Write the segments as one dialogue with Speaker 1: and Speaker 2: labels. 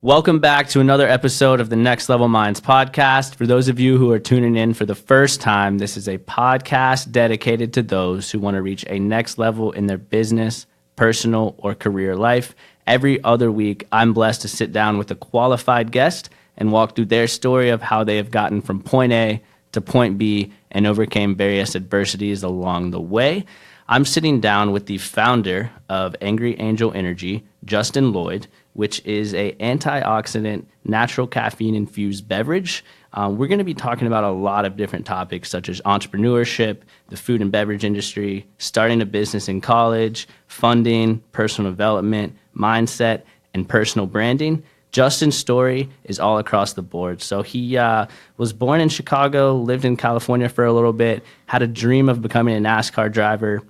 Speaker 1: Welcome back to another episode of the Next Level Minds podcast. For those of you who are tuning in for the first time, this is a podcast dedicated to those who want to reach a next level in their business, personal, or career life. Every other week, I'm blessed to sit down with a qualified guest and walk through their story of how they have gotten from point A to point B and overcame various adversities along the way. I'm sitting down with the founder of Angry Angel Energy, Justin Llyod, which is a antioxidant, natural caffeine infused beverage. We're going to be talking about a lot of different topics such as entrepreneurship, the food and beverage industry, starting a business in college, funding, personal development, mindset, and personal branding. Justin's story is all across the board. So he was born in Chicago, lived in California for a little bit, had a dream of becoming a NASCAR driver,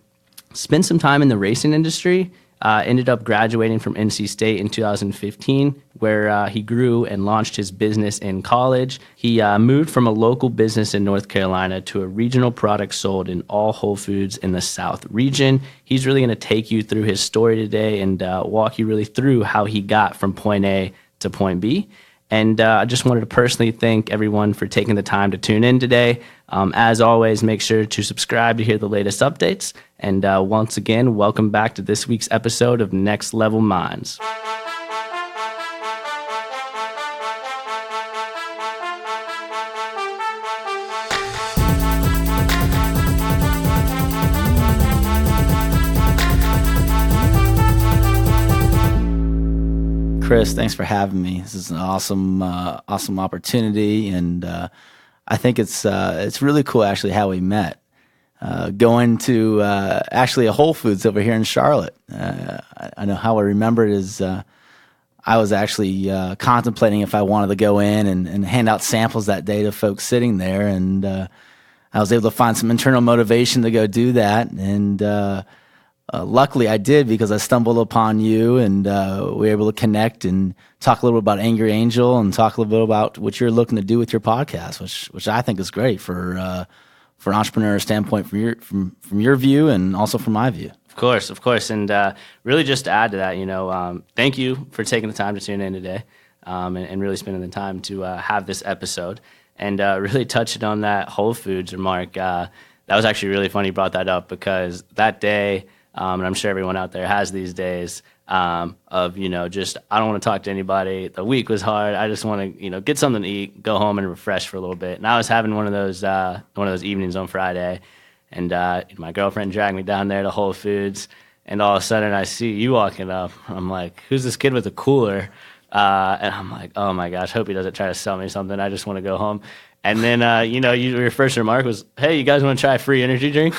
Speaker 1: spent some time in the racing industry, ended up graduating from NC State in 2015, where he grew and launched his business in college. He moved from a local business in North Carolina to a regional product sold in all Whole Foods in the South region. He's really going to take you through his story today and walk you really through how he got from point A to point B. And I just wanted to personally thank everyone for taking the time to tune in today. As always, make sure to subscribe to hear the latest updates. And once again, welcome back to this week's episode of Next Level Minds.
Speaker 2: Chris, thanks for having me. This is an awesome opportunity, and I think it's really cool actually how we met. Going to actually a Whole Foods over here in Charlotte. I know how I remember it is I was actually contemplating if I wanted to go in and hand out samples that day to folks sitting there, and I was able to find some internal motivation to go do that, and luckily I did, because I stumbled upon you, and we were able to connect and talk a little bit about Angry Angel and talk a little bit about what you're looking to do with your podcast, which I think is great for an entrepreneur standpoint from your view and also from my view.
Speaker 1: Of course. And really just to add to that, thank you for taking the time to tune in today and really spending the time to have this episode and really touching on that Whole Foods remark. That was actually really funny you brought that up, because that day, and I'm sure everyone out there has these days of, just, I don't want to talk to anybody. The week was hard. I just want to, get something to eat, go home and refresh for a little bit. And I was having one of those evenings on Friday, and my girlfriend dragged me down there to Whole Foods, and all of a sudden I see you walking up. I'm like, who's this kid with a cooler? And I'm like, oh my gosh, hope he doesn't try to sell me something. I just want to go home. And then, your first remark was, hey, you guys want to try a free energy drink?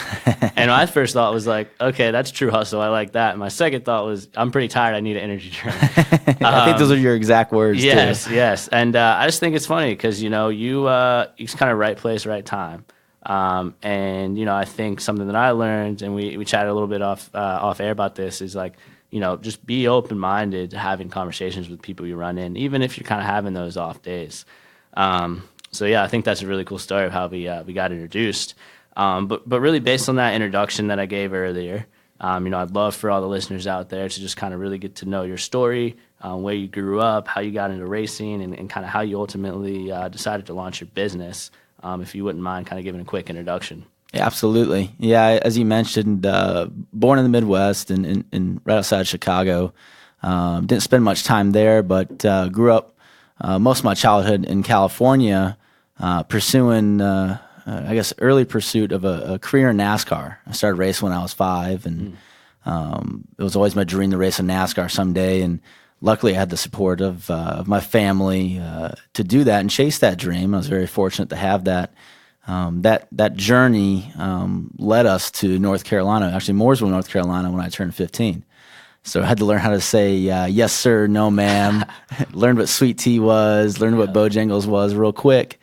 Speaker 1: And my first thought was like, okay, that's true hustle. I like that. And my second thought was, I'm pretty tired. I need an energy drink.
Speaker 2: I think those are your exact words,
Speaker 1: yes,
Speaker 2: too.
Speaker 1: Yes. And I just think it's funny because, you kind of right place, right time. And, I think something that I learned, and we chatted a little bit off air about this, is like, just be open-minded to having conversations with people you run in, even if you're kind of having those off days. So yeah, I think that's a really cool story of how we got introduced. But really based on that introduction that I gave earlier, I'd love for all the listeners out there to just kind of really get to know your story, where you grew up, how you got into racing, and kind of how you ultimately decided to launch your business. If you wouldn't mind kind of giving a quick introduction.
Speaker 2: Yeah, absolutely. Yeah, as you mentioned, born in the Midwest and right outside Chicago. Didn't spend much time there, but grew up most of my childhood in California, pursuing, early pursuit of a career in NASCAR. I started racing when I was 5, and it was always my dream to race in NASCAR someday. And luckily, I had the support of my family to do that and chase that dream. I was very fortunate to have that. That journey led us to North Carolina, actually Mooresville, North Carolina, when I turned 15. So I had to learn how to say yes, sir, no, ma'am. Learned what sweet tea was, learned what Bojangles was real quick.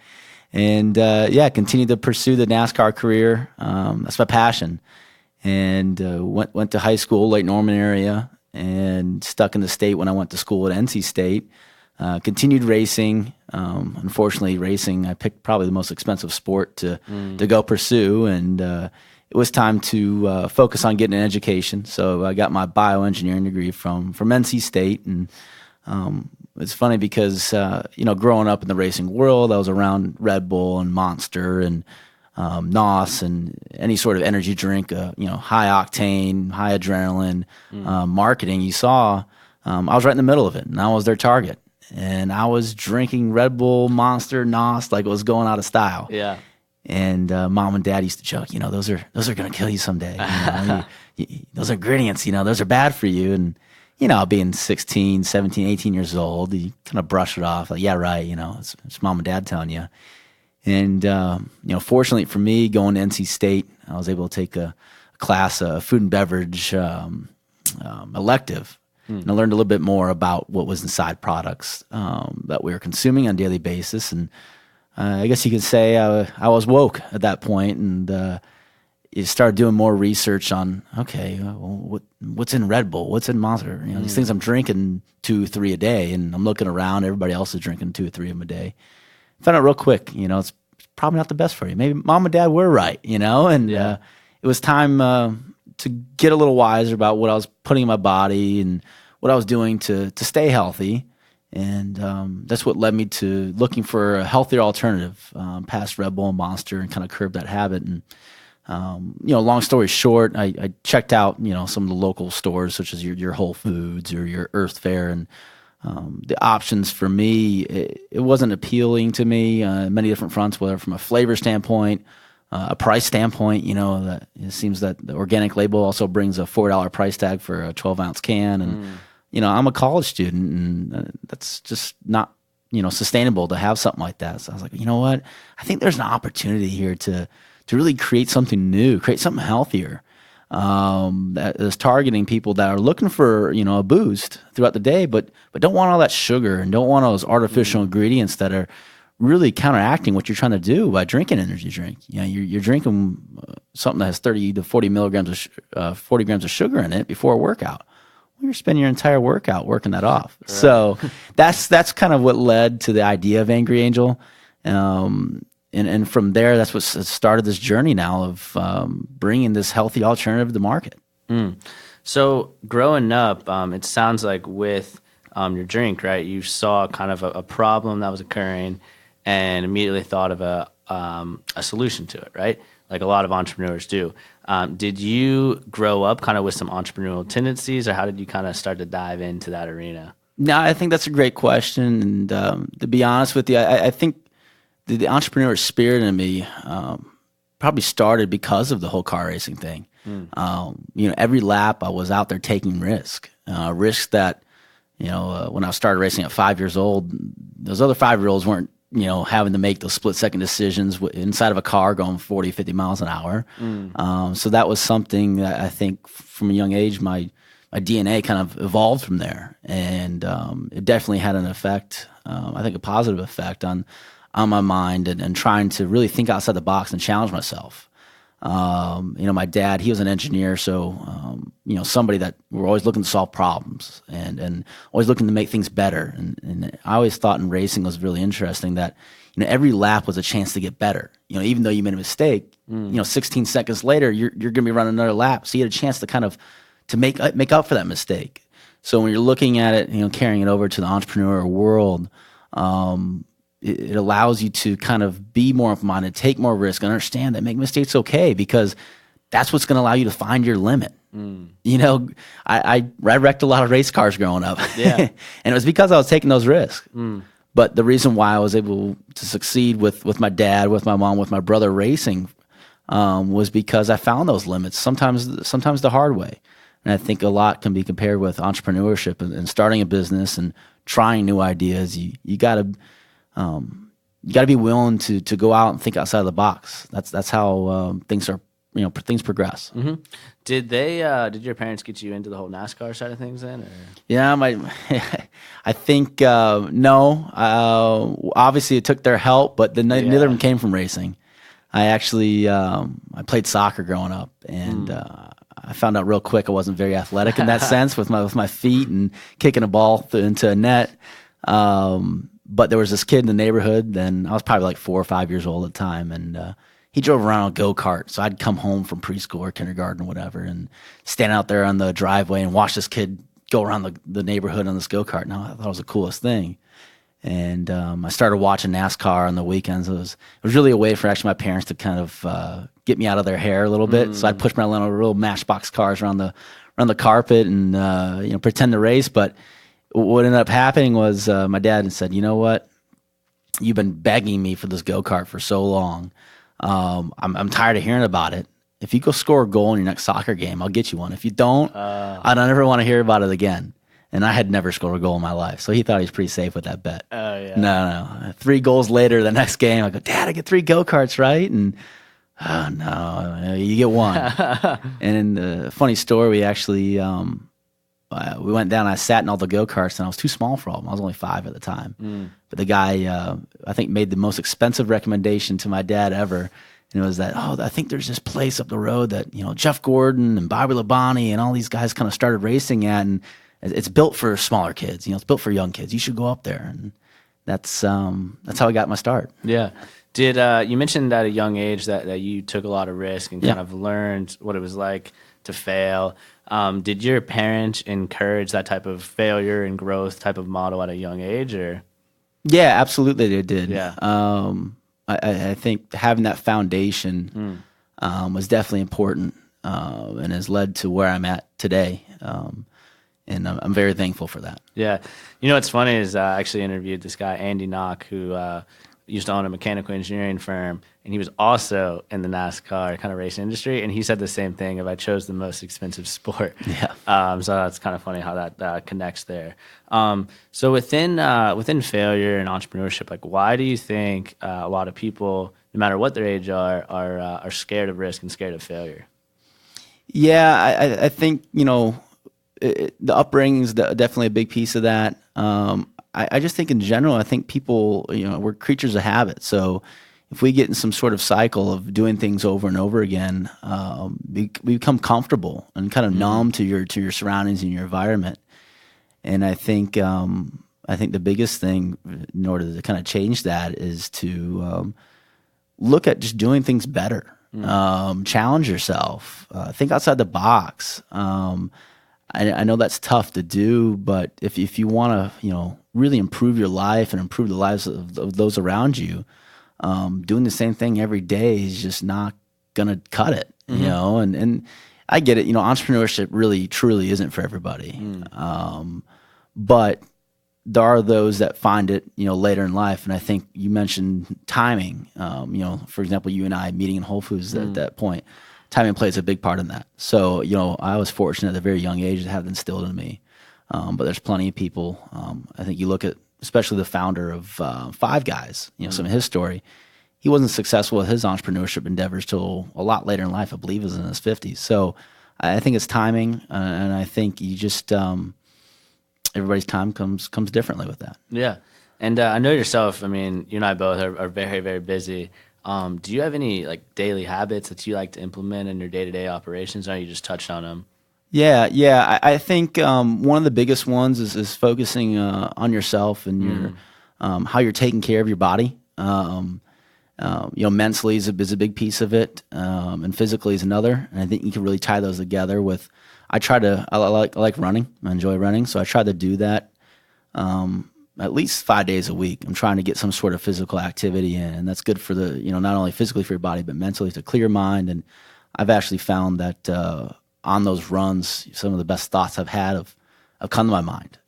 Speaker 2: And continued to pursue the NASCAR career. That's my passion. And went to high school, Lake Norman area, and stuck in the state when I went to school at NC State. Continued racing. Unfortunately, racing, I picked probably the most expensive sport to go pursue, and it was time to focus on getting an education. So I got my bioengineering degree from NC State, and it's funny because, growing up in the racing world, I was around Red Bull and Monster and NOS and any sort of energy drink, high octane, high adrenaline marketing you saw. I was right in the middle of it, and I was their target. And I was drinking Red Bull, Monster, NOS like it was going out of style.
Speaker 1: Yeah.
Speaker 2: And mom and dad used to joke, those are going to kill you someday. Those ingredients, those are bad for you. And, being 16, 17, 18 years old, you kind of brush it off. Like, yeah, right. It's mom and dad telling you. And, fortunately for me, going to NC State, I was able to take a class, a food and beverage elective. And I learned a little bit more about what was inside products that we were consuming on a daily basis. And I guess you could say I was woke at that point, and you started doing more research on, okay, what's in Red Bull? What's in Monster? These things I'm drinking 2, 3 a day, and I'm looking around, everybody else is drinking 2 or 3 of them a day. Found out real quick, it's probably not the best for you. Maybe mom and dad were right, and it was time to get a little wiser about what I was putting in my body and what I was doing to stay healthy. And that's what led me to looking for a healthier alternative past Red Bull and Monster and kind of curb that habit. And, long story short, I checked out, some of the local stores such as your Whole Foods or your Earth Fare. And the options for me, it wasn't appealing to me many different fronts, whether from a flavor standpoint, a price standpoint. That it seems that the organic label also brings a $4 price tag for a 12-ounce can. And, I'm a college student, and that's just not, sustainable to have something like that. So I was like, you know what? I think there's an opportunity here to really create something new, create something healthier. That is targeting people that are looking for, a boost throughout the day, but don't want all that sugar and don't want all those artificial ingredients that are really counteracting what you're trying to do by drinking energy drink. You're drinking something that has 30 to 40 milligrams of 40 grams of sugar in it before a workout. Well, you're spending your entire workout working that off. Right. So that's kind of what led to the idea of Angry Angel. And from there, that's what started this journey now of bringing this healthy alternative to market.
Speaker 1: So growing up, it sounds like with your drink, right, you saw kind of a problem that was occurring and immediately thought of a solution to it, right? Like a lot of entrepreneurs do. Did you grow up kind of with some entrepreneurial tendencies, or how did you kind of start to dive into that arena?
Speaker 2: No, I think that's a great question. And to be honest with you, I think the entrepreneur spirit in me probably started because of the whole car racing thing. Every lap I was out there taking risks that, when I started racing at 5 years old, those other 5-year-olds weren't, having to make those split-second decisions inside of a car going 40, 50 miles an hour. So that was something that I think from a young age, my DNA kind of evolved from there. And it definitely had an effect, I think a positive effect on my mind and trying to really think outside the box and challenge myself. My dad, he was an engineer, so, somebody that we're always looking to solve problems and always looking to make things better. And I always thought in racing was really interesting that, every lap was a chance to get better. Even though you made a mistake, 16 seconds later, you're going to be running another lap. So you had a chance to kind of to make up for that mistake. So when you're looking at it, carrying it over to the entrepreneurial world, it allows you to kind of be more open-minded, take more risk, and understand that make mistakes okay, because that's what's going to allow you to find your limit. I wrecked a lot of race cars growing up, and it was because I was taking those risks. But the reason why I was able to succeed with my dad, with my mom, with my brother racing was because I found those limits, sometimes the hard way. And I think a lot can be compared with entrepreneurship and starting a business and trying new ideas. You got to be willing to go out and think outside of the box. That's how things progress.
Speaker 1: Mm-hmm. Did your parents get you into the whole NASCAR side of things then? Or?
Speaker 2: Yeah, I think no. Obviously, it took their help, but neither of them came from racing. I actually I played soccer growing up, and I found out real quick I wasn't very athletic in that sense with my feet and kicking a ball into a net. But there was this kid in the neighborhood, and I was probably like 4 or 5 years old at the time, and he drove around on a go-kart. So I'd come home from preschool or kindergarten or whatever and stand out there on the driveway and watch this kid go around the neighborhood on this go-kart. And I thought it was the coolest thing. And I started watching NASCAR on the weekends. It was really a way for actually my parents to kind of get me out of their hair a little bit. So I'd push my little Matchbox cars around the carpet and pretend to race. But what ended up happening was my dad said, "You know what? You've been begging me for this go-kart for so long. I'm tired of hearing about it. If you go score a goal in your next soccer game, I'll get you one. If you don't, I don't ever want to hear about it again." And I had never scored a goal in my life, so he thought he was pretty safe with that bet.
Speaker 1: Oh, yeah.
Speaker 2: No. 3 goals later, the next game, I go, "Dad, I get 3 go-karts, right?" And, "Oh, no, you get 1. And in funny story, we actually we went down, I sat in all the go-karts, and I was too small for all of them. I was only 5 at the time. But the guy, I think, made the most expensive recommendation to my dad ever. And it was that, I think there's this place up the road that, Jeff Gordon and Bobby Labonte and all these guys kind of started racing at, and it's built for smaller kids. It's built for young kids. You should go up there. And that's how I got my start.
Speaker 1: Yeah. Did you mentioned at a young age that you took a lot of risk and kind of learned what it was like to fail. Did your parents encourage that type of failure and growth type of model at a young age, or?
Speaker 2: Yeah, absolutely they did.
Speaker 1: Yeah.
Speaker 2: I think having that foundation was definitely important and has led to where I'm at today. And I'm very thankful for that.
Speaker 1: Yeah. What's funny is I actually interviewed this guy, Andy Knock, who used to own a mechanical engineering firm, and he was also in the NASCAR kind of racing industry, and he said the same thing, if I chose the most expensive sport.
Speaker 2: Yeah.
Speaker 1: So that's kind of funny how that connects there. So within failure and entrepreneurship, like, why do you think a lot of people, no matter what their age are scared of risk and scared of failure?
Speaker 2: Yeah, I think, the upbringing is definitely a big piece of that. I just think in general, I think people, we're creatures of habit. So if we get in some sort of cycle of doing things over and over again, we become comfortable and kind of numb to your surroundings and your environment. And I think the biggest thing in order to kind of change that is to look at just doing things better, challenge yourself, think outside the box. I know that's tough to do, but if you want to, really improve your life and improve the lives of those around you, doing the same thing every day is just not gonna cut it, And I get it, entrepreneurship really truly isn't for everybody, but there are those that find it, later in life. And I think you mentioned timing. For example, you and I meeting in Whole Foods at that point. Timing plays a big part in that. So, I was fortunate at a very young age to have it instilled in me. But there's plenty of people. I think you look at, especially the founder of Five Guys, some of his story. He wasn't successful with his entrepreneurship endeavors till a lot later in life. I believe he was in his 50s. So I think it's timing. And I think you just, everybody's time comes differently with that.
Speaker 1: Yeah. And I know yourself, you and I both are very, very busy. Do you have any daily habits that you like to implement in your day-to-day operations? Or you just touched on them?
Speaker 2: Yeah. I think one of the biggest ones is focusing on yourself and your how you're taking care of your body. Mentally is a big piece of it, and physically is another. And I think you can really tie those together with. I like running. I enjoy running, so I try to do that. At least 5 days a week. I'm trying to get some sort of physical activity in, and that's good for the, not only physically for your body, but mentally to clear your mind. And I've actually found that on those runs, some of the best thoughts I've had have come to my mind.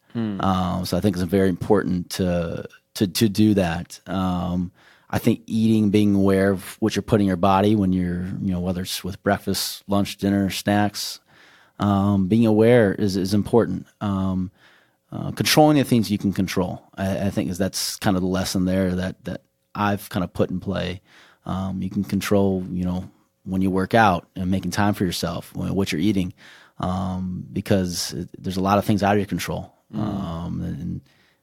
Speaker 2: So I think it's very important to do that. I think eating, being aware of what you're putting in your body when you're, whether it's with breakfast, lunch, dinner, snacks, being aware is important. Controlling the things you can control, I think that's kind of the lesson there that I've kind of put in play. You can control, when you work out and making time for yourself, what you're eating, because there's a lot of things out of your control. And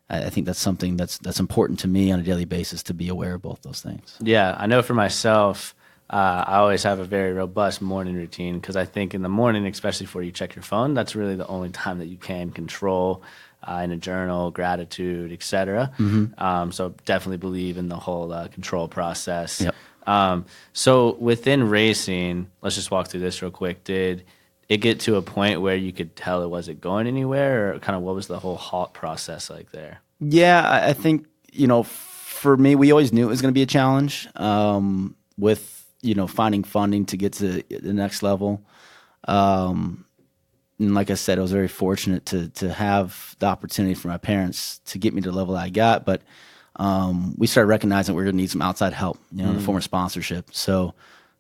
Speaker 2: I think that's something that's important to me on a daily basis, to be aware of both those things. Yeah,
Speaker 1: I know for myself, I always have a very robust morning routine, because I think in the morning, especially before you check your phone, that's really the only time that you can control in a journal, gratitude, etc. So definitely believe in the whole control process.
Speaker 2: Yep.
Speaker 1: So within racing, let's just walk through this real quick. it get to a point where you could tell it wasn't going anywhere, or kind of what was the whole halt process like there?
Speaker 2: Yeah, I think, for me, we always knew it was going to be a challenge with, finding funding to get to the next level. And like I said, I was very fortunate to have the opportunity for my parents to get me to the level that I got. But we started recognizing we were going to need some outside help, in the form of sponsorship. So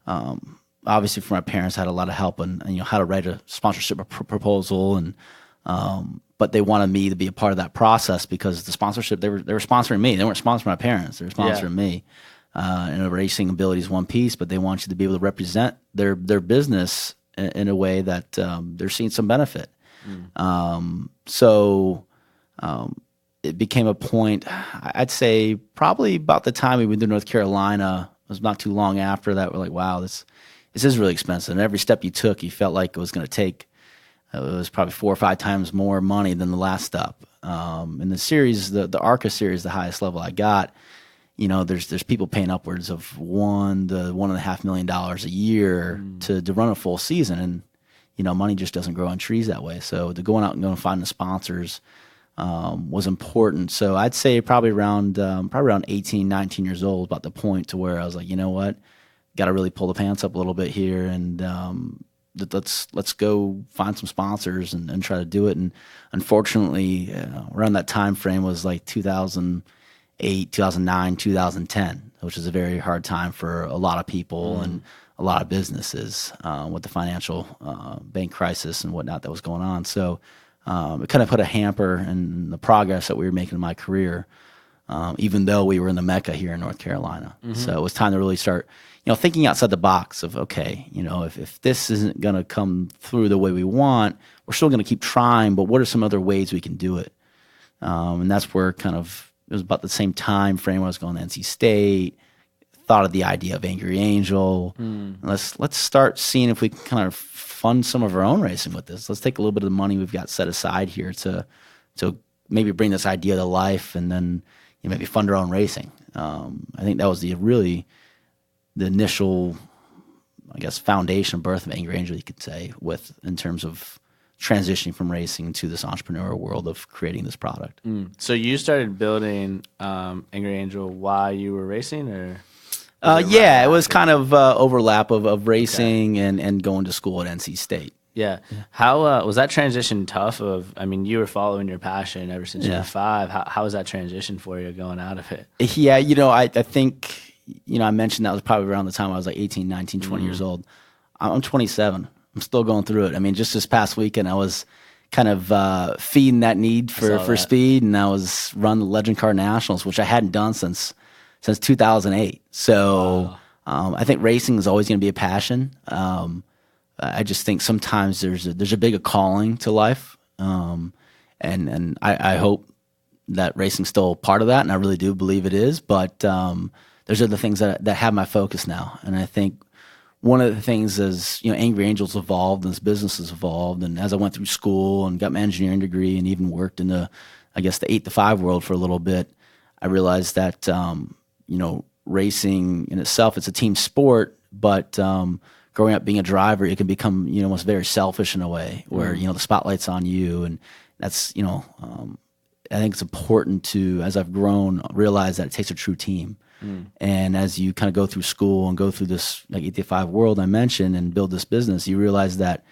Speaker 2: obviously for my parents, I had a lot of help on how to write a sponsorship proposal, and but they wanted me to be a part of that process because the sponsorship, they were sponsoring me. They weren't sponsoring my parents. They were sponsoring me. And racing ability is one piece, but they want you to be able to represent their business in a way that they're seeing some benefit. So it became a point, I'd say probably about the time we went to North Carolina, it was not too long after that, we're like, wow, this is really expensive. And every step you took, you felt like it was going to take, it was probably 4 or 5 times more money than the last step. In the series, the ARCA series, the highest level I got, there's people paying upwards of $1 to $1.5 million a year to run a full season. And, money just doesn't grow on trees that way. So to going out and going and finding the sponsors was important. So I'd say probably around 18, 19 years old, about the point to where I was like, you know what, got to really pull the pants up a little bit here, and let's go find some sponsors and try to do it. And unfortunately, around that time frame was like 2008, 2009, 2010, which is a very hard time for a lot of people and a lot of businesses with the financial bank crisis and whatnot that was going on. So it kind of put a hamper in the progress that we were making in my career, even though we were in the Mecca here in North Carolina. So it was time to really start, thinking outside the box of, okay, if this isn't going to come through the way we want, we're still going to keep trying, but what are some other ways we can do it? And that's where kind of, it was about the same time frame when I was going to NC State, thought of the idea of Angry Angel. Let's start seeing if we can kind of fund some of our own racing with this. Let's take a little bit of the money we've got set aside here to maybe bring this idea to life, and then maybe fund our own racing. I think that was the initial, I guess, foundation birth of Angry Angel, you could say, in terms of transitioning from racing to this entrepreneurial world of creating this product.
Speaker 1: So you started building Angry Angel while you were racing, or?
Speaker 2: It was kind of overlap of racing and going to school at NC State.
Speaker 1: Yeah. How was that transition tough? You were following your passion ever since you were 5. How was that transition for you going out of it?
Speaker 2: Yeah, I think, I mentioned that was probably around the time I was like 18, 19, 20 years old. I'm 27. I'm still going through it. Just this past weekend, I was kind of feeding that need for speed, and I was running the Legend Car Nationals, which I hadn't done since 2008. So I think racing is always going to be a passion. I just think sometimes there's a bigger calling to life, and I hope that racing's still part of that, and I really do believe it is. But there's other things that have my focus now, and I think one of the things is, Angry Angels evolved and this business has evolved. And as I went through school and got my engineering degree and even worked in the 8 to 5 world for a little bit, I realized that, racing in itself, it's a team sport, but growing up being a driver, it can become, almost very selfish in a way where, the spotlight's on you. And that's, I think it's important to, as I've grown, realize that it takes a true team. And as you kind of go through school and go through this 8 to 5 world I mentioned and build this business, you realize that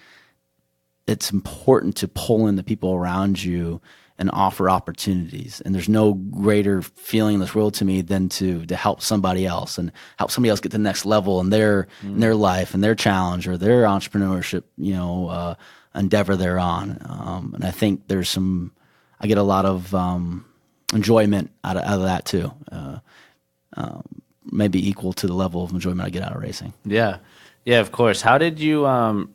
Speaker 2: it's important to pull in the people around you and offer opportunities. And there's no greater feeling in this world to me than to help somebody else and help somebody else get to the next level in their life and their challenge or their entrepreneurship, endeavor they're on. And I think I get a lot of enjoyment out of that too. Maybe equal to the level of enjoyment I get out of racing.
Speaker 1: Yeah, of course. How did you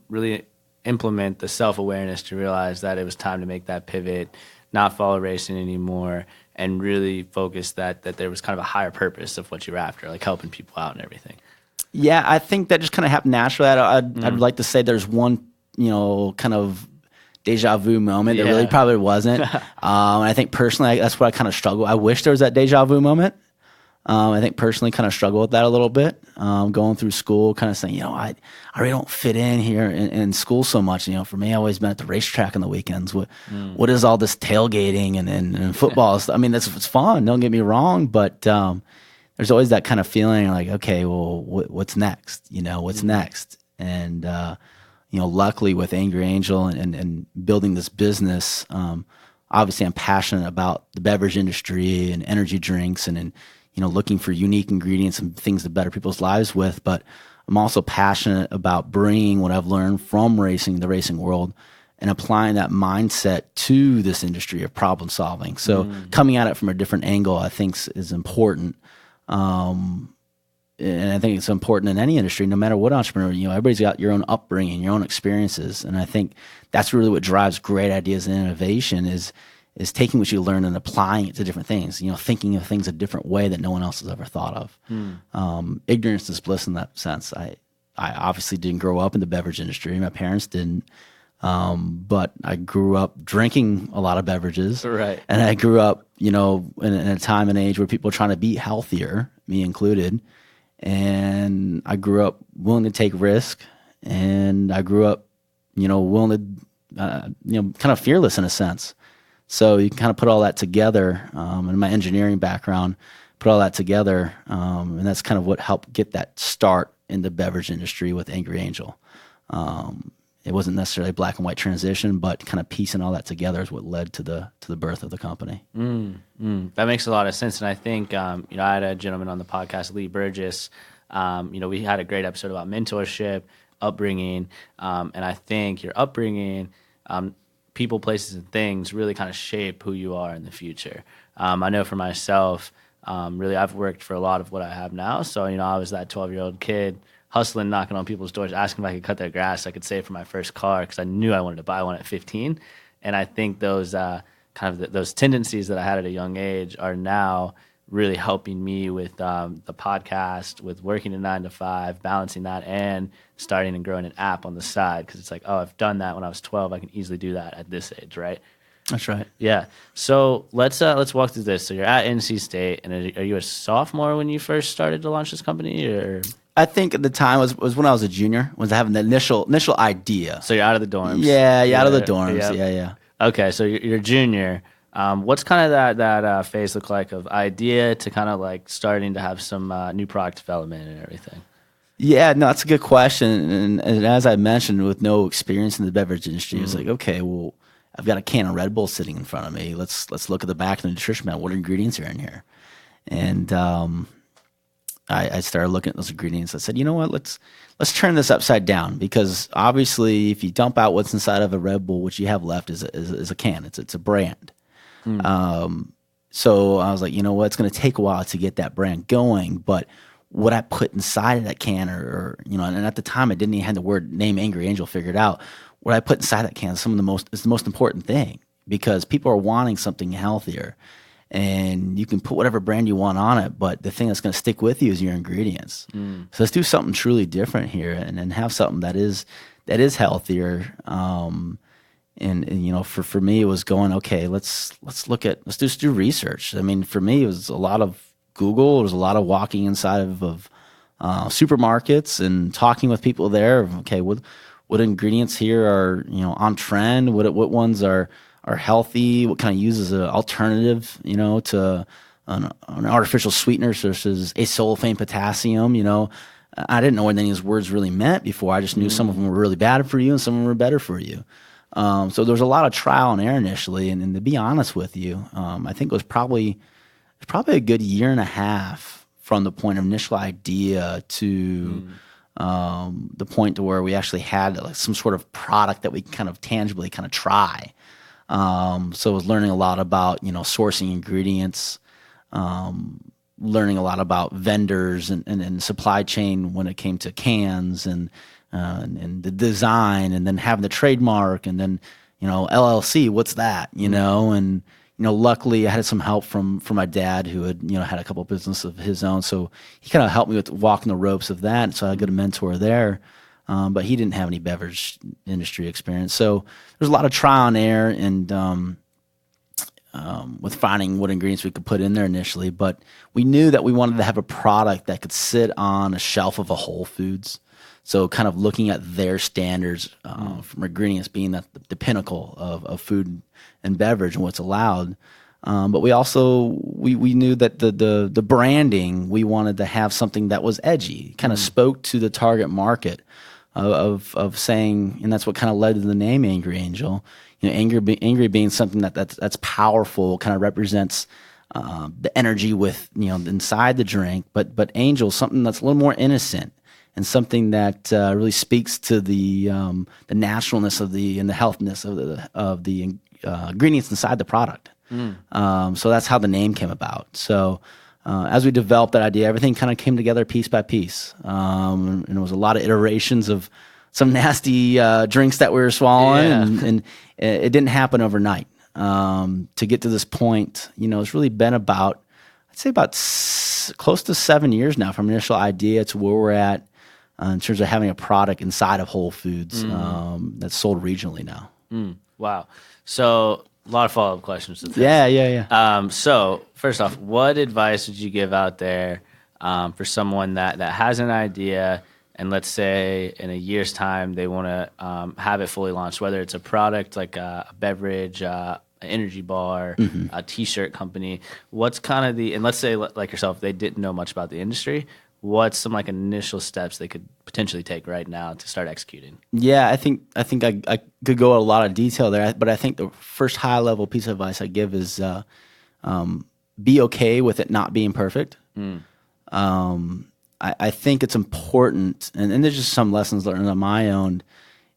Speaker 1: really implement the self-awareness to realize that it was time to make that pivot, not follow racing anymore, and really focus that there was kind of a higher purpose of what you were after, like helping people out and everything?
Speaker 2: Yeah, I think that just kind of happened naturally. I'd like to say there's one, kind of deja vu moment. There really probably wasn't. And I think personally, that's what I kind of struggle. I wish there was that deja vu moment. I think personally kind of struggle with that a little bit, going through school, kind of saying, I really don't fit in here in school so much. For me, I've always been at the racetrack on the weekends. What is all this tailgating and football? I mean, it's fun. Don't get me wrong, but there's always that kind of feeling like, okay, well, what's next? What's next? And luckily with Angry Angel and building this business, obviously I'm passionate about the beverage industry and energy drinks and looking for unique ingredients and things to better people's lives with. But I'm also passionate about bringing what I've learned from the racing world, and applying that mindset to this industry of problem solving. So coming at it from a different angle, I think is important. And I think it's important in any industry, no matter what entrepreneur, everybody's got your own upbringing, your own experiences. And I think that's really what drives great ideas and innovation is taking what you learn and applying it to different things, thinking of things a different way that no one else has ever thought of. Ignorance is bliss in that sense. I obviously didn't grow up in the beverage industry. My parents didn't. But I grew up drinking a lot of beverages.
Speaker 1: Right.
Speaker 2: And I grew up, in a time and age where people were trying to be healthier, me included. And I grew up willing to take risk. And I grew up, willing to, kind of fearless in a sense. So you can kind of put all that together, and my engineering background, put all that together, and that's kind of what helped get that start in the beverage industry with Angry Angel. It wasn't necessarily a black and white transition, but kind of piecing all that together is what led to the birth of the company.
Speaker 1: That makes a lot of sense, and I think I had a gentleman on the podcast, Lee Burgess. We had a great episode about mentorship, upbringing, and I think your upbringing. People, places, and things really kind of shape who you are in the future. I know for myself, really, I've worked for a lot of what I have now. So, I was that 12-year-old kid hustling, knocking on people's doors, asking if I could cut their grass. I could save for my first car because I knew I wanted to buy one at 15. And I think those those tendencies that I had at a young age are now really helping me with the podcast, with working a 9 to 5, balancing that, and starting and growing an app on the side. Because it's like, I've done that when I was 12. I can easily do that at this age, right?
Speaker 2: That's right.
Speaker 1: Yeah. So let's walk through this. So you're at NC State, and are you a sophomore when you first started to launch this company, or?
Speaker 2: I think at the time was when I was a junior, was having the initial idea.
Speaker 1: So you're out of the dorms.
Speaker 2: Yeah, out of the dorms. Yeah.
Speaker 1: Okay, so you're junior. What's kind of that phase look like of idea to kind of like starting to have some new product development and everything?
Speaker 2: Yeah, no, that's a good question. And as I mentioned, with no experience in the beverage industry, it's like, okay, well, I've got a can of Red Bull sitting in front of me. Let's look at the back of the nutrition manual. What ingredients are in here? And I started looking at those ingredients. I said, you know what? Let's turn this upside down, because obviously, if you dump out what's inside of a Red Bull, what you have left is a can. It's a brand. So I was like, you know what? It's going to take a while to get that brand going, but what I put inside of that can, or and at the time I didn't even have the word name Angry Angel figured out. What I put inside that can is the most important thing, because people are wanting something healthier. And you can put whatever brand you want on it, but the thing that's going to stick with you is your ingredients. So let's do something truly different here, and have something that is healthier. And for me, it was going, okay, let's just do research. I mean, for me, it was a lot of Google. It was a lot of walking inside of supermarkets and talking with people there. Okay, what ingredients here are on trend? What ones are healthy? What kind of uses an alternative, to an artificial sweetener versus asulfame potassium? I didn't know what any of these words really meant before. I just knew some of them were really bad for you and some of them were better for you. So there was a lot of trial and error initially, and to be honest with you, I think it was probably a good year and a half from the point of initial idea to the point to where we actually had like some sort of product that we kind of tangibly kind of try. So I was learning a lot about, sourcing ingredients, learning a lot about vendors and supply chain when it came to cans and the design, and then having the trademark, and then, LLC, what's that, and, luckily I had some help from my dad, who had, had a couple of businesses of his own. So he kind of helped me with walking the ropes of that. So I got a mentor there. But he didn't have any beverage industry experience. So there's a lot of trial and error, and with finding what ingredients we could put in there initially, but we knew that we wanted to have a product that could sit on a shelf of a Whole Foods. So kind of looking at their standards from ingredients being the pinnacle of food and beverage and what's allowed. But we also we knew that the branding, we wanted to have something that was edgy, kind of spoke to the target market of saying, and that's what kind of led to the name Angry Angel. Angry being something that's powerful, kind of represents the energy with inside the drink, but Angel, something that's a little more innocent and something that really speaks to the naturalness and the healthiness of the ingredients inside the product. So that's how the name came about. So as we developed that idea, everything kind of came together piece by piece, and it was a lot of iterations of some nasty drinks that we were swallowing, and it didn't happen overnight. To get to this point, it's really been about, I'd say about close to 7 years now from initial idea to where we're at in terms of having a product inside of Whole Foods that's sold regionally now.
Speaker 1: Wow. So a lot of follow-up questions to this.
Speaker 2: Yeah.
Speaker 1: So first off, what advice would you give out there for someone that has an idea, and let's say in a year's time they want to have it fully launched, whether it's a product like a beverage, an energy bar, a T-shirt company? What's kind of and let's say like yourself, they didn't know much about the industry. What's some like initial steps they could potentially take right now to start executing?
Speaker 2: Yeah, I think I could go a lot of detail there, but I think the first high level piece of advice I give is be okay with it not being perfect. I think it's important, and there's just some lessons learned on my own.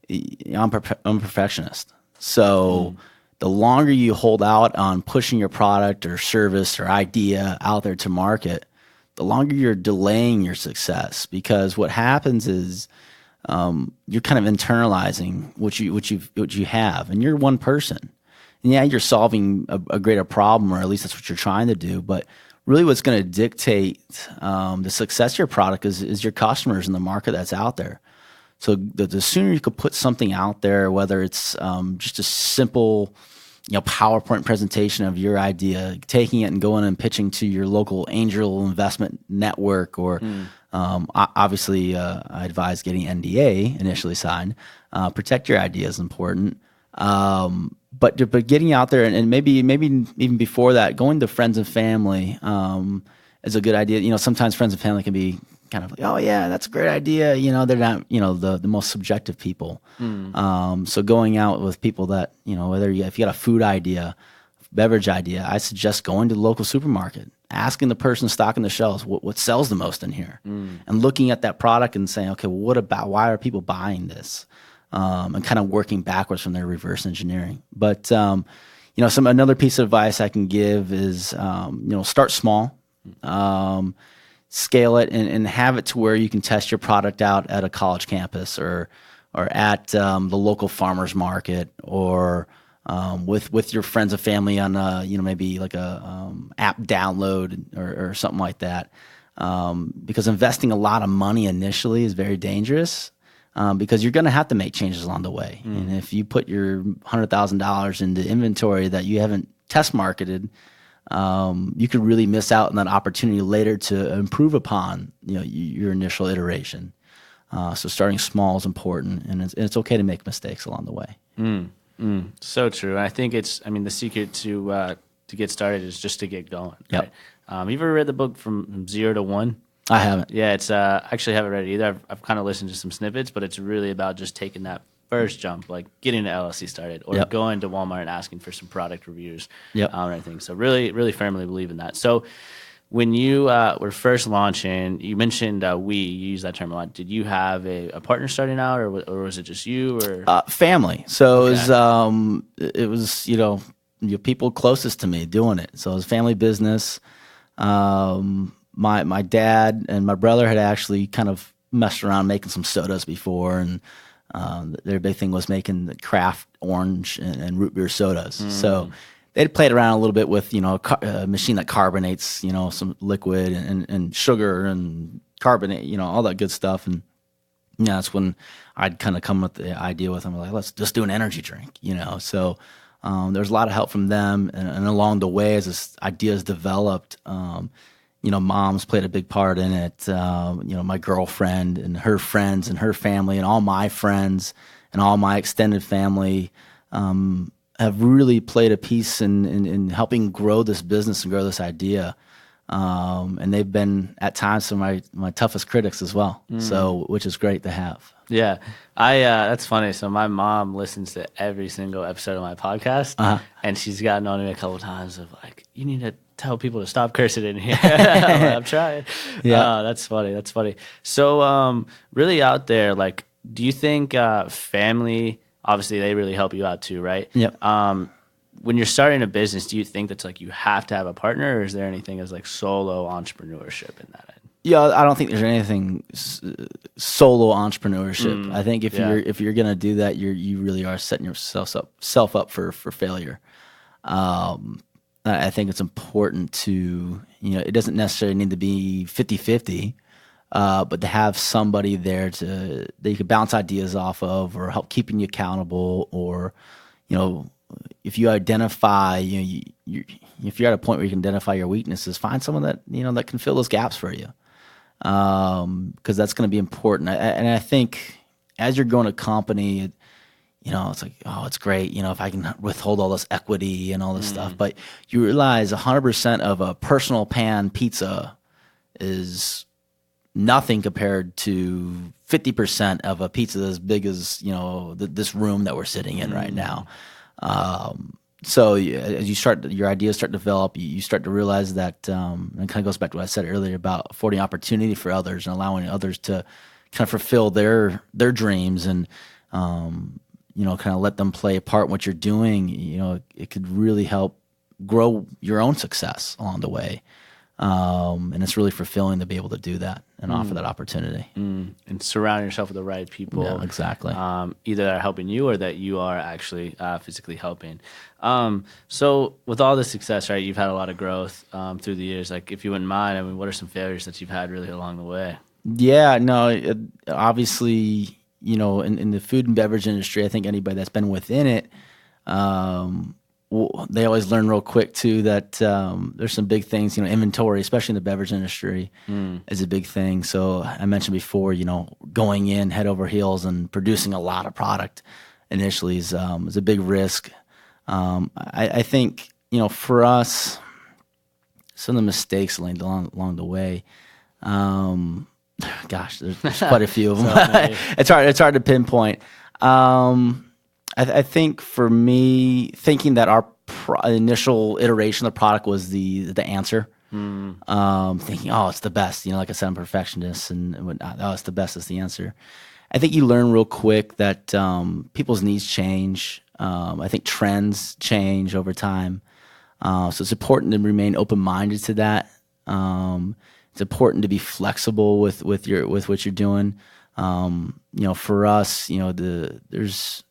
Speaker 2: I'm a perfectionist, so the longer you hold out on pushing your product or service or idea out there to market, the longer you're delaying your success, because what happens is you're kind of internalizing what you have, and you're one person. And yeah, you're solving a greater problem, or at least that's what you're trying to do. But really, what's going to dictate the success of your product is your customers and the market that's out there. So the sooner you could put something out there, whether it's just a simple PowerPoint presentation of your idea, taking it and going and pitching to your local angel investment network, or obviously I advise getting NDA initially signed. Protect your idea is important. But getting out there and maybe even before that, going to friends and family is a good idea. Sometimes friends and family can be kind of like, oh yeah, that's a great idea. They're not the most subjective people. So going out with people that if you got a food idea, beverage idea, I suggest going to the local supermarket, asking the person stocking the shelves what sells the most in here, and looking at that product and saying, okay, well, why are people buying this? And kind of working backwards from their reverse engineering. But another piece of advice I can give is start small, scale it, and have it to where you can test your product out at a college campus or at the local farmers market, or with your friends and family on maybe like a app download or something like that. Because investing a lot of money initially is very dangerous. Because you're going to have to make changes along the way. And if you put your $100,000 into inventory that you haven't test marketed, you could really miss out on that opportunity later to improve upon your initial iteration. So starting small is important, and it's okay to make mistakes along the way.
Speaker 1: So true. I think the secret to get started is just to get going.
Speaker 2: Yep.
Speaker 1: Right? You ever read the book From Zero to One?
Speaker 2: I haven't.
Speaker 1: Yeah, it's actually haven't read it either. I've kind of listened to some snippets, but it's really about just taking that first jump, like getting the LLC started, or going to Walmart and asking for some product reviews, or anything. So really, really firmly believe in that. So when you were first launching, you mentioned you use that term a lot. Did you have a partner starting out, or was it just you? Or
Speaker 2: family. So it was people closest to me doing it. So it was family business. My dad and my brother had actually kind of messed around making some sodas before, and their big thing was making the craft orange and root beer sodas. So they'd played around a little bit with a machine that carbonates some liquid and sugar and carbonate, all that good stuff. And that's when I'd kind of come with the idea with them, like, let's just do an energy drink, So There was a lot of help from them, and along the way, as this ideas developed, moms played a big part in it. My girlfriend and her friends and her family and all my friends and all my extended family have really played a piece in helping grow this business and grow this idea. And they've been at times some of my toughest critics as well. So, which is great to have.
Speaker 1: Yeah, that's funny. So my mom listens to every single episode of my podcast, and she's gotten on me a couple times of like, you need to tell people to stop cursing in here. I'm trying. Yeah, that's funny. That's funny. So, really out there, like, do you think family? Obviously, they really help you out too, right?
Speaker 2: Yep.
Speaker 1: When you're starting a business, do you think that's like you have to have a partner, or is there anything as like solo entrepreneurship in that end?
Speaker 2: Yeah, I don't think there's anything solo entrepreneurship. I think if you're gonna do that, you really are setting yourself up for failure. I think it's important to, it doesn't necessarily need to be 50-50, but to have somebody there that you can bounce ideas off of, or help keeping you accountable, or if you identify, if you're at a point where you can identify your weaknesses, find someone that that can fill those gaps for you. Because that's going to be important. And I think as you're growing a company, it's like, oh, it's great, if I can withhold all this equity and all this stuff. But you realize 100% of a personal pan pizza is nothing compared to 50% of a pizza as big as, this room that we're sitting in right now. So as your ideas start to develop, you start to realize that, and it kind of goes back to what I said earlier about affording opportunity for others and allowing others to kind of fulfill their dreams and, kind of let them play a part in what you're doing. It could really help grow your own success along the way. And it's really fulfilling to be able to do that and offer that opportunity.
Speaker 1: And surround yourself with the right people.
Speaker 2: Yeah, exactly.
Speaker 1: Either that are helping you or that you are actually physically helping. So with all this success, right, you've had a lot of growth through the years. Like, if you wouldn't mind, what are some failures that you've had really along the way?
Speaker 2: Yeah, no, obviously, in the food and beverage industry, I think anybody that's been within it, they always learn real quick too that there's some big things. Inventory, especially in the beverage industry, is a big thing. So I mentioned before, going in head over heels and producing a lot of product initially is a big risk. I think for us, some of the mistakes along the way. Gosh, there's quite a few of them. It's hard to pinpoint. I think for me, thinking that our initial iteration of the product was the answer, thinking, oh, it's the best. Like I said, I'm a perfectionist and whatnot. Oh, it's the best. It's the answer. I think you learn real quick that people's needs change. I think trends change over time. So it's important to remain open-minded to that. It's important to be flexible with what you're doing. For us, there's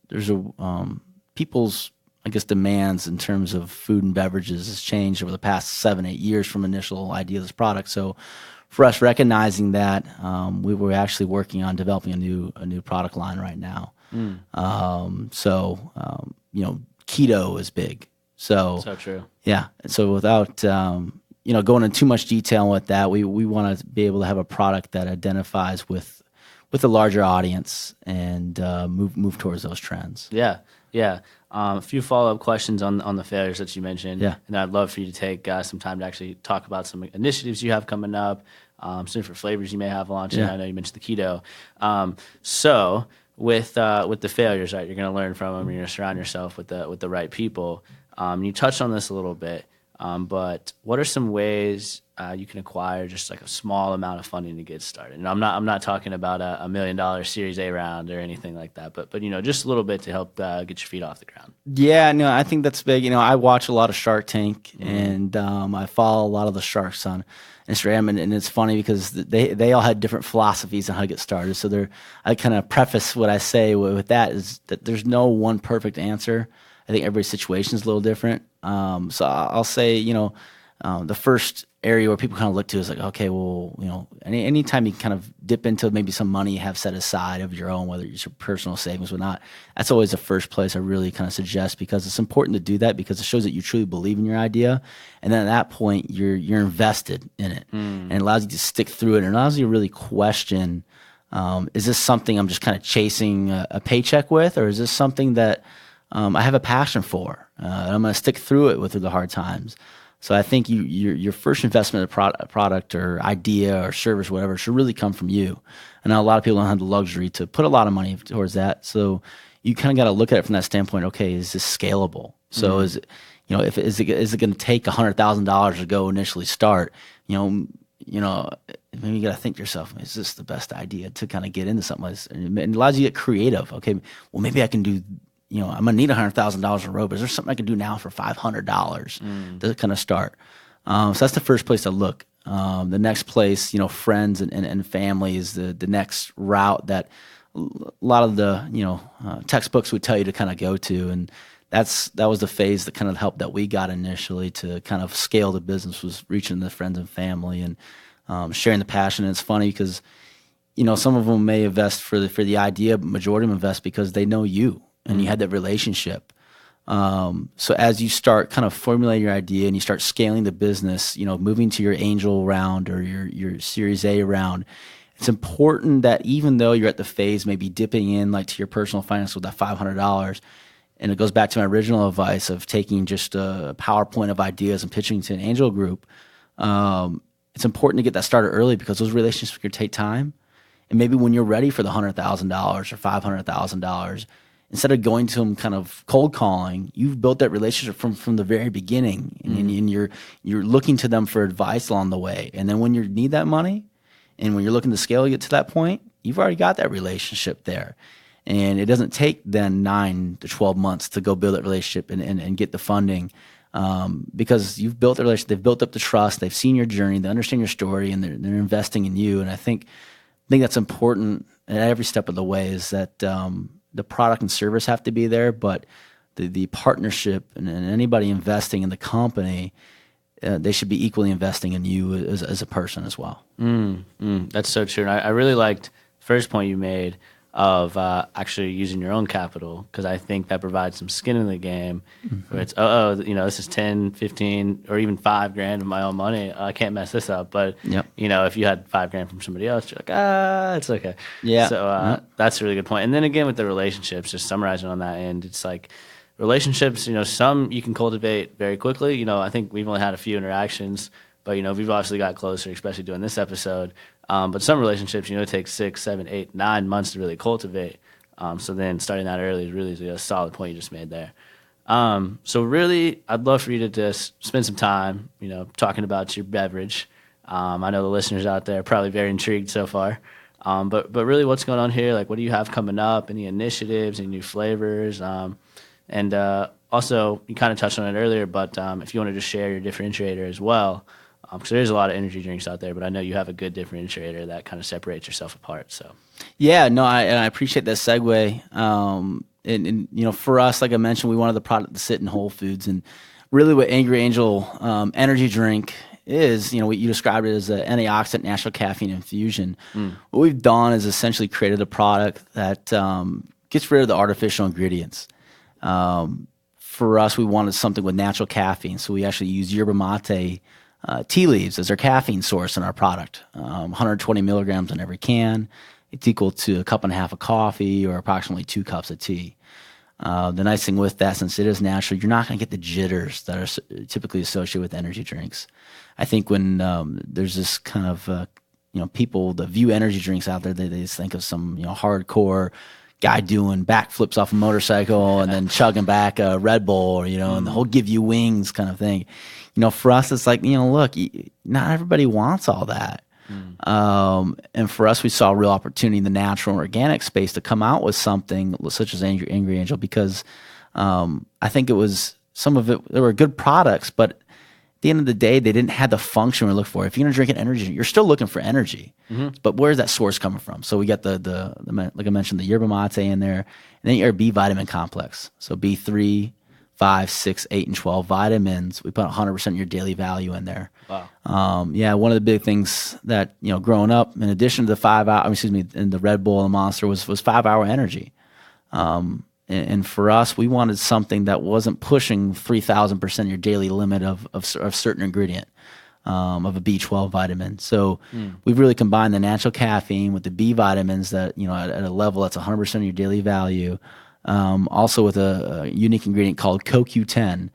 Speaker 2: people's, I guess, demands in terms of food and beverages has changed over the past 7-8 years from initial idea of this product. So for us, recognizing that, we were actually working on developing a new product line right now. Keto is big. So
Speaker 1: true.
Speaker 2: Yeah. So without going into too much detail with that, we want to be able to have a product that identifies with a larger audience and move towards those trends.
Speaker 1: Yeah. A few follow-up questions on the failures that you mentioned.
Speaker 2: Yeah.
Speaker 1: And I'd love for you to take some time to actually talk about some initiatives you have coming up, some different flavors you may have launching.
Speaker 2: Yeah.
Speaker 1: I know you mentioned the keto. So with the failures, right, you're going to learn from them. You're going to surround yourself with the right people. You touched on this a little bit, but what are some ways you can acquire just like a small amount of funding to get started? And I'm not talking about a $1 million Series A round or anything like that, but just a little bit to help get your feet off the ground.
Speaker 2: Yeah, no, I think that's big. I watch a lot of Shark Tank, and I follow a lot of the sharks on Instagram, and it's funny because they all had different philosophies on how to get started. So I kind of preface what I say with that is that there's no one perfect answer. I think everybody's situation is a little different. So I'll say, the first area where people kind of look to is like, okay, well, anytime you kind of dip into maybe some money you have set aside of your own, whether it's your personal savings or not, that's always the first place I really kind of suggest, because it's important to do that, because it shows that you truly believe in your idea. And then at that point, you're invested in it, and it allows you to stick through it, and it allows you to really question, is this something I'm just kind of chasing a paycheck with, or is this something that I have a passion for, and I'm going to stick through it with through the hard times. So I think your first investment in a product or idea or service, whatever, should really come from you. And a lot of people don't have the luxury to put a lot of money towards that. So you kind of got to look at it from that standpoint. Okay, is this scalable? So is it, is it going to take $100,000 to go initially start? Maybe you got to think to yourself, is this the best idea to kind of get into something like this? And it allows you to get creative. Okay, well, maybe I can do. I'm gonna need $100,000 in road, but is there something I can do now for $500 to kind of start? So that's the first place to look. The next place, friends and family is the next route that a lot of the textbooks would tell you to kind of go to, and that was the phase that kind of helped that we got initially to kind of scale the business, was reaching the friends and family and sharing the passion. And it's funny because some of them may invest for the idea, but majority of them invest because they know you. And you had that relationship. So as you start kind of formulating your idea and you start scaling the business, moving to your angel round or your Series A round, it's important that even though you're at the phase maybe dipping in like to your personal finance with that $500, and it goes back to my original advice of taking just a PowerPoint of ideas and pitching to an angel group, it's important to get that started early, because those relationships can take time. And maybe when you're ready for the $100,000 or $500,000, instead of going to them kind of cold calling, you've built that relationship from the very beginning, and you're looking to them for advice along the way. And then when you need that money, and when you're looking to scale, you get to that point, you've already got that relationship there. And it doesn't take then 9 to 12 months to go build that relationship and get the funding, because you've built the relationship, they've built up the trust, they've seen your journey, they understand your story, and they're investing in you. And I think that's important at every step of the way, is that the product and service have to be there, but the partnership and anybody investing in the company, they should be equally investing in you as a person as well.
Speaker 1: That's so true. And I really liked the first point you made of actually using your own capital, because I think that provides some skin in the game, where it's, this is 10, 15, or even $5,000 of my own money. I can't mess this up. But, if you had $5,000 from somebody else, you're like, it's okay.
Speaker 2: Yeah.
Speaker 1: So that's a really good point. And then again, with the relationships, just summarizing on that end, it's like relationships, some you can cultivate very quickly. I think we've only had a few interactions, but, we've obviously got closer, especially doing this episode. But some relationships, it takes 6, 7, 8, 9 months to really cultivate. So then starting that early is really a solid point you just made there. So really, I'd love for you to just spend some time, talking about your beverage. I know the listeners out there are probably very intrigued so far. But really, what's going on here? Like, what do you have coming up? Any initiatives, any new flavors? And also, you kind of touched on it earlier, but if you want to just share your differentiator as well. Because there's a lot of energy drinks out there, but I know you have a good differentiator that kind of separates yourself apart. So,
Speaker 2: yeah, no, I appreciate that segue. And for us, like I mentioned, we wanted the product to sit in Whole Foods, and really, what Angry Angel energy drink is, what you described it as an antioxidant natural caffeine infusion. What we've done is essentially created a product that gets rid of the artificial ingredients. For us, we wanted something with natural caffeine, so we actually use yerba mate tea leaves as our caffeine source in our product. 120 milligrams in every can. It's equal to a cup and a half of coffee, or approximately 2 cups of tea. The nice thing with that, since it is natural, you're not going to get the jitters that are typically associated with energy drinks. I think when there's this kind of people that view energy drinks out there, they just think of some hardcore guy doing backflips off a motorcycle and then chugging back a Red Bull, and the whole give you wings kind of thing. For us, it's like, look, not everybody wants all that. And for us, we saw a real opportunity in the natural and organic space to come out with something such as Angry Angel, because I think it was some of it, there were good products, but at the end of the day, they didn't have the function we look for. If you're going to drink an energy drink, you're still looking for energy, but where's that source coming from? So we got the like I mentioned, the yerba mate in there, and then your B vitamin complex. So B3, 5, 6, 8, and 12 vitamins. We put 100% of your daily value in there.
Speaker 1: Wow.
Speaker 2: One of the big things that, growing up, in addition to in the Red Bull and Monster was 5-hour energy. And for us, we wanted something that wasn't pushing 3,000% of your daily limit of certain ingredient, of a B12 vitamin. So we've really combined the natural caffeine with the B vitamins that, at a level that's 100% of your daily value. Also with a unique ingredient called CoQ10,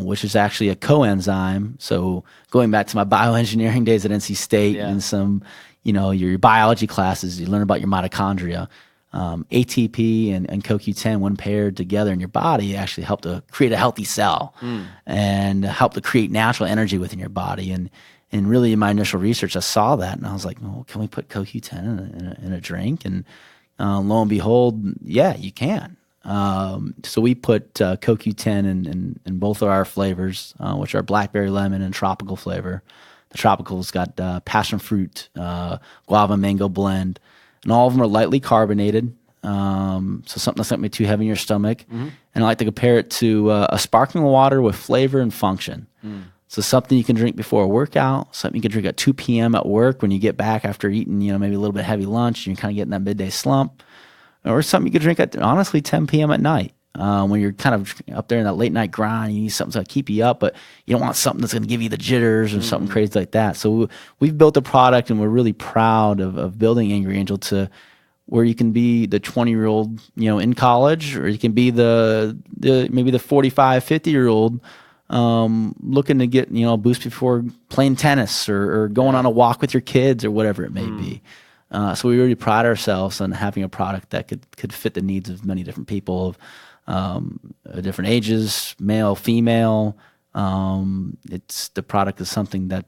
Speaker 2: which is actually a coenzyme. So going back to my bioengineering days at NC State and some, your biology classes, you learn about your mitochondria. ATP and CoQ10, when paired together in your body, actually help to create a healthy cell and help to create natural energy within your body. And really, in my initial research, I saw that, and I was like, well, can we put CoQ10 in a drink? And lo and behold, yeah, you can. So we put CoQ10 in both of our flavors, which are blackberry lemon and tropical flavor. The tropical's got passion fruit, guava mango blend. And all of them are lightly carbonated, so something that's not going to be too heavy in your stomach. And I like to compare it to a sparkling water with flavor and function. So something you can drink before a workout, something you can drink at 2 p.m. at work when you get back after eating, maybe a little bit heavy lunch, and you're kind of getting that midday slump. Or something you could drink at, honestly, 10 p.m. at night. When you're kind of up there in that late night grind, you need something to keep you up, but you don't want something that's going to give you the jitters or something crazy like that. So we've built a product, and we're really proud of building Angry Angel to where you can be the 20-year-old, in college, or you can be the maybe the 45, 50-year-old looking to get, a boost before playing tennis or going on a walk with your kids or whatever it may be. So we really pride ourselves on having a product that could fit the needs of many different people of different ages, male, female. The product is something that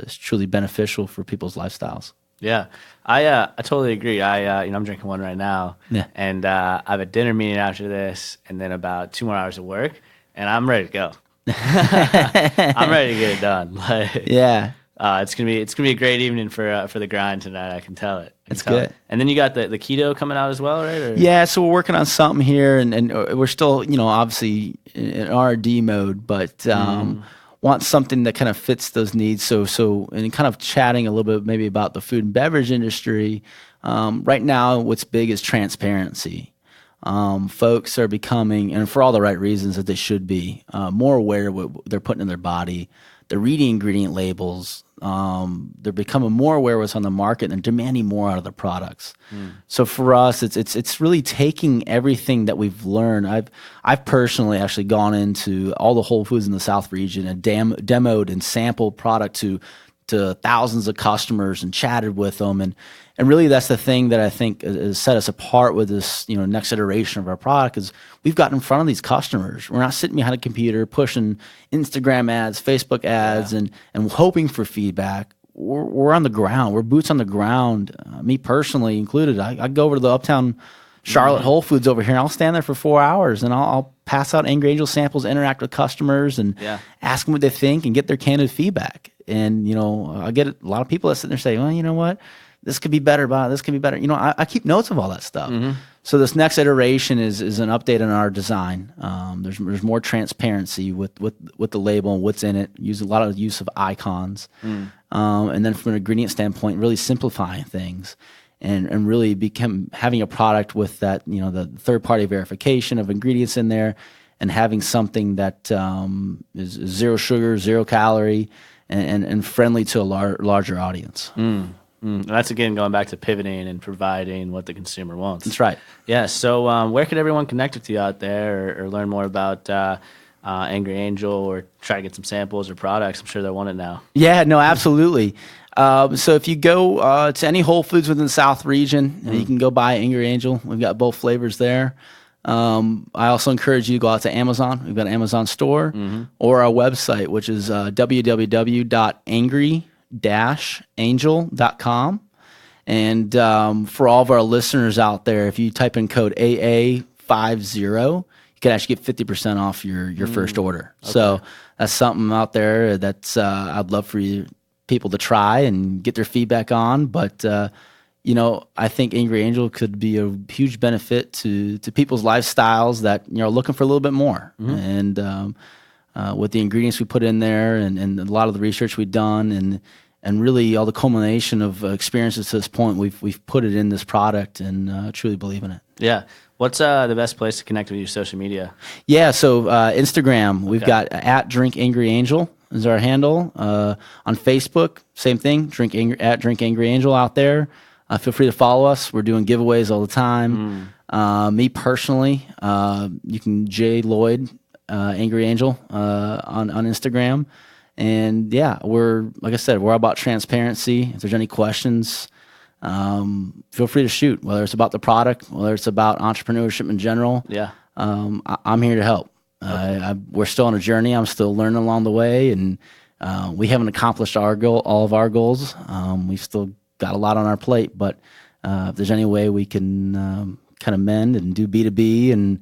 Speaker 2: is truly beneficial for people's lifestyles.
Speaker 1: Yeah, I totally agree. I'm drinking one right now, and I have a dinner meeting after this, and then about 2 more hours of work, and I'm ready to go. I'm ready to get it done. It's gonna be a great evening for the grind tonight. I can tell it.
Speaker 2: It's good.
Speaker 1: And then you got the keto coming out as well, right? Or?
Speaker 2: Yeah, so we're working on something here, and we're still, obviously in R&D mode, but want something that kind of fits those needs. So and kind of chatting a little bit maybe about the food and beverage industry. Right now, what's big is transparency. Folks are becoming, and for all the right reasons that they should be, more aware of what they're putting in their body. They're reading ingredient labels. They're becoming more aware of what's on the market and demanding more out of their products. So for us, it's really taking everything that we've learned. I've personally actually gone into all the Whole Foods in the South region and demoed and sampled product to thousands of customers and chatted with them. And really that's the thing that I think has set us apart with this, next iteration of our product is we've gotten in front of these customers. We're not sitting behind a computer pushing Instagram ads, Facebook ads, and hoping for feedback. We're on the ground. We're boots on the ground. Me personally included. I go over to the Uptown Charlotte Whole Foods over here, and I'll stand there for 4 hours, and I'll pass out Angry Angel samples, interact with customers, and ask them what they think and get their candid feedback. And, I get a lot of people that sit there and say, well, you know what? This could be better, but this could be better. I keep notes of all that stuff. So this next iteration is an update on our design. There's more transparency with the label and what's in it. Use a lot of use of icons. And then from an ingredient standpoint, really simplifying things and really having a product with that, the third-party verification of ingredients in there and having something that is zero sugar, 0 calorie, and friendly to a larger audience.
Speaker 1: That's, again, going back to pivoting and providing what the consumer wants.
Speaker 2: That's right.
Speaker 1: Yeah, so where could everyone connect with you out there or learn more about Angry Angel or try to get some samples or products? I'm sure they want it now.
Speaker 2: Yeah, no, absolutely. So if you go to any Whole Foods within the South region, you can go buy Angry Angel. We've got both flavors there. I also encourage you to go out to Amazon. We've got an Amazon store or our website, which is www.angry-angel.com. And for all of our listeners out there, if you type in code AA50, you can actually get 50% off your first order. Okay. So that's something out there that's I'd love for people to try and get their feedback on. But I think Angry Angel could be a huge benefit to people's lifestyles that are looking for a little bit more. And with the ingredients we put in there, and a lot of the research we've done, and really all the culmination of experiences to this point, we've put it in this product, and truly believe in it.
Speaker 1: Yeah. What's the best place to connect with your social media?
Speaker 2: Yeah, so Instagram, we've got at Drink Angry Angel is our handle. On Facebook, same thing, at Drink Angry Angel out there. Feel free to follow us. We're doing giveaways all the time. Me personally, you can J Llyod, Angry Angel, on Instagram. And yeah, like I said, we're all about transparency. If there's any questions, feel free to shoot, whether it's about the product, whether it's about entrepreneurship in general.
Speaker 1: Yeah.
Speaker 2: I'm here to help. We're still on a journey. I'm still learning along the way, and we haven't accomplished all of our goals. We've still got a lot on our plate, but if there's any way we can kind of mend and do B2B, and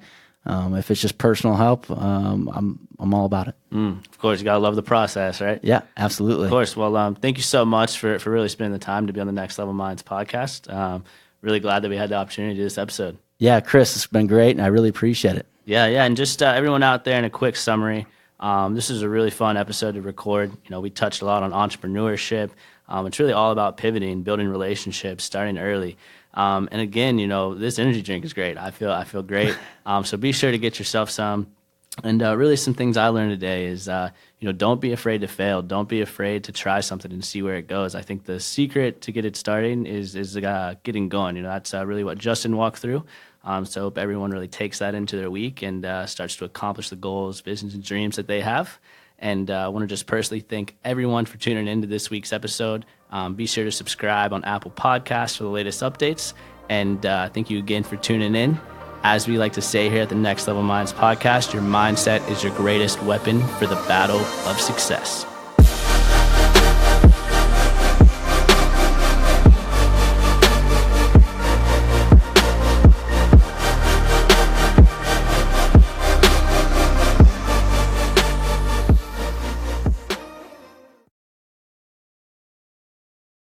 Speaker 2: if it's just personal help, I'm all about it.
Speaker 1: Of course, you gotta love the process, right?
Speaker 2: Yeah, absolutely.
Speaker 1: Of course. Well, thank you so much for really spending the time to be on the Next Level Minds podcast. Really glad that we had the opportunity to do this episode.
Speaker 2: Yeah, Chris, it's been great, and I really appreciate it.
Speaker 1: Yeah, and just everyone out there, in a quick summary, this is a really fun episode to record. We touched a lot on entrepreneurship. It's really all about pivoting, building relationships, starting early. And again, this energy drink is great. I feel great. So be sure to get yourself some. And really some things I learned today is, don't be afraid to fail. Don't be afraid to try something and see where it goes. I think the secret to get it starting is getting going. That's really what Justin walked through. So hope everyone really takes that into their week and starts to accomplish the goals, visions, and dreams that they have. And I want to just personally thank everyone for tuning into this week's episode. Be sure to subscribe on Apple Podcasts for the latest updates. And thank you again for tuning in. As we like to say here at the Next Level Minds podcast, your mindset is your greatest weapon for the battle of success.